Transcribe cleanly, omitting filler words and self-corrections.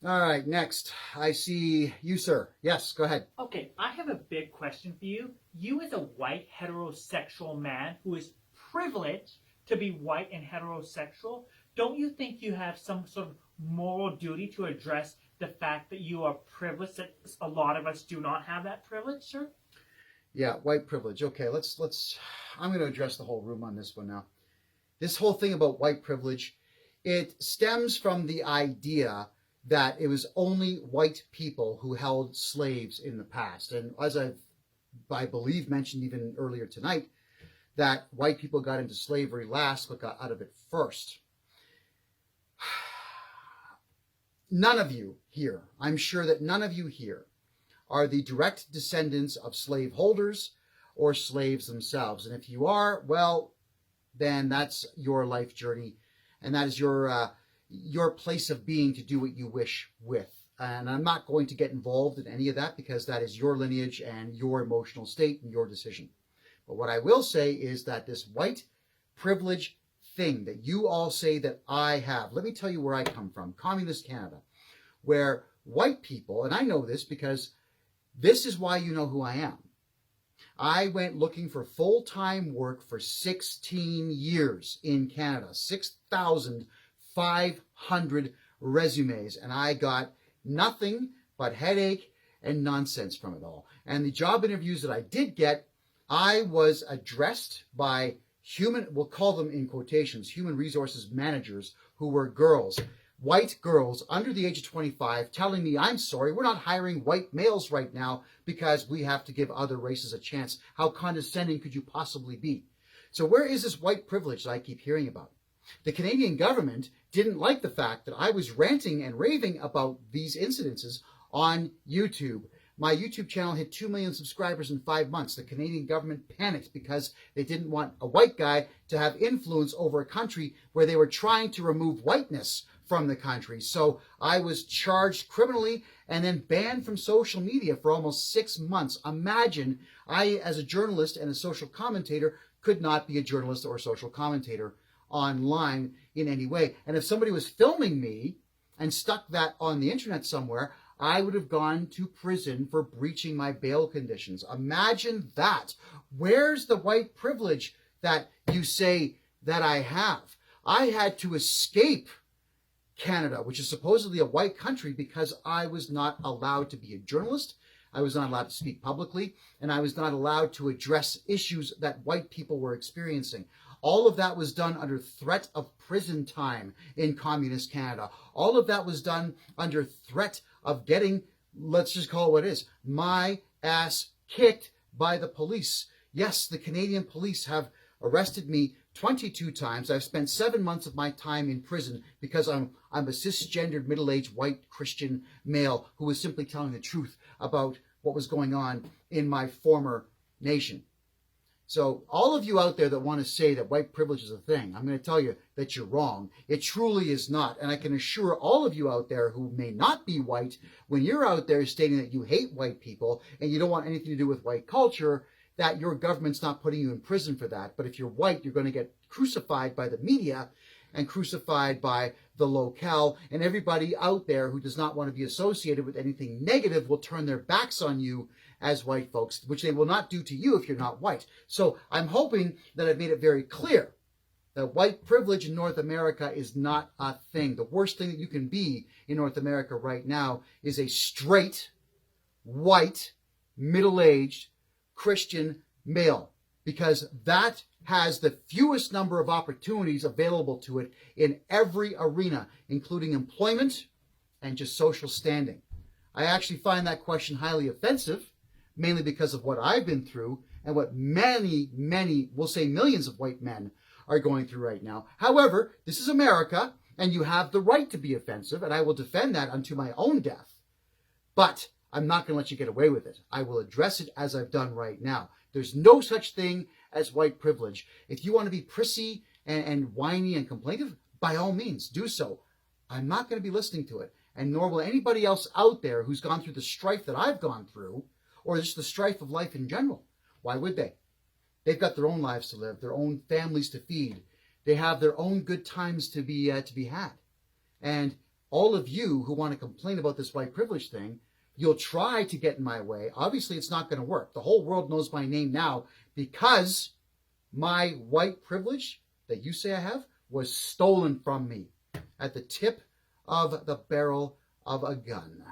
All right, next. I see you, sir. Yes, go ahead. Okay, I have a big question for you. You, as a white heterosexual man who is privileged to be white and heterosexual, don't you think you have some sort of moral duty to address the fact that you are privileged, that a lot of us do not have that privilege, sir? Yeah, white privilege. Okay, let's I'm going to address the whole room on this one now. This whole thing about white privilege, it stems from the idea that it was only white people who held slaves in the past. And as I believe mentioned even earlier tonight, that white people got into slavery last but got out of it first. None of you here, I'm sure that none of you here are the direct descendants of slaveholders or slaves themselves. And if you are, well, then that's your life journey, and that is your place of being to do what you wish with. And I'm not going to get involved in any of that because that is your lineage and your emotional state and your decision. But what I will say is that this white privilege thing that you all say that I have, let me tell you where I come from, communist Canada, where white people, and I know this because this is why you know who I am. I went looking for full-time work for 16 years in Canada, 6,500 resumes, and I got nothing but headache and nonsense from it all. And the job interviews that I did get, I was addressed by we'll call them in quotations, human resources managers who were girls, white girls under the age of 25, telling me, I'm sorry, we're not hiring white males right now because we have to give other races a chance. How condescending could you possibly be? So where is this white privilege that I keep hearing about? The Canadian government didn't like the fact that I was ranting and raving about these incidences on YouTube. My YouTube channel hit 2 million subscribers in 5 months. The Canadian government panicked because they didn't want a white guy to have influence over a country where they were trying to remove whiteness from the country. So I was charged criminally and then banned from social media for almost 6 months. Imagine, I, as a journalist and a social commentator, could not be a journalist or a social commentator online in any way. And if somebody was filming me and stuck that on the internet somewhere, I would have gone to prison for breaching my bail conditions. Imagine that. Where's the white privilege that you say that I have? I had to escape Canada, which is supposedly a white country, because I was not allowed to be a journalist, I was not allowed to speak publicly, and I was not allowed to address issues that white people were experiencing. All of that was done under threat of prison time in communist Canada. All of that was done under threat of getting, let's just call it what it is, my ass kicked by the police. Yes, the Canadian police have arrested me 22 times. I've spent 7 months of my time in prison because I'm a cisgendered, middle-aged, white Christian male who was simply telling the truth about what was going on in my former nation. So all of you out there that want to say that white privilege is a thing, I'm going to tell you that you're wrong. It truly is not. And I can assure all of you out there who may not be white, when you're out there stating that you hate white people and you don't want anything to do with white culture, that your government's not putting you in prison for that. But if you're white, you're going to get crucified by the media and crucified by the locale, and everybody out there who does not want to be associated with anything negative will turn their backs on you as white folks, which they will not do to you if you're not white. So I'm hoping that I've made it very clear that white privilege in North America is not a thing. The worst thing that you can be in North America right now is a straight, white, middle-aged, Christian male, because that has the fewest number of opportunities available to it in every arena, including employment and just social standing. I actually find that question highly offensive, mainly because of what I've been through and what many, we'll say millions of white men are going through right now. However, this is America, and you have the right to be offensive, and I will defend that unto my own death. But I'm not going to let you get away with it. I will address it as I've done right now. There's no such thing as white privilege. If you want to be prissy and whiny and complaintive, by all means, do so. I'm not going to be listening to it. And nor will anybody else out there who's gone through the strife that I've gone through, or just the strife of life in general. Why would they? They've got their own lives to live, their own families to feed. They have their own good times to be had. And all of you who want to complain about this white privilege thing, you'll try to get in my way. Obviously, it's not going to work. The whole world knows my name now because my white privilege that you say I have was stolen from me at the tip of the barrel of a gun.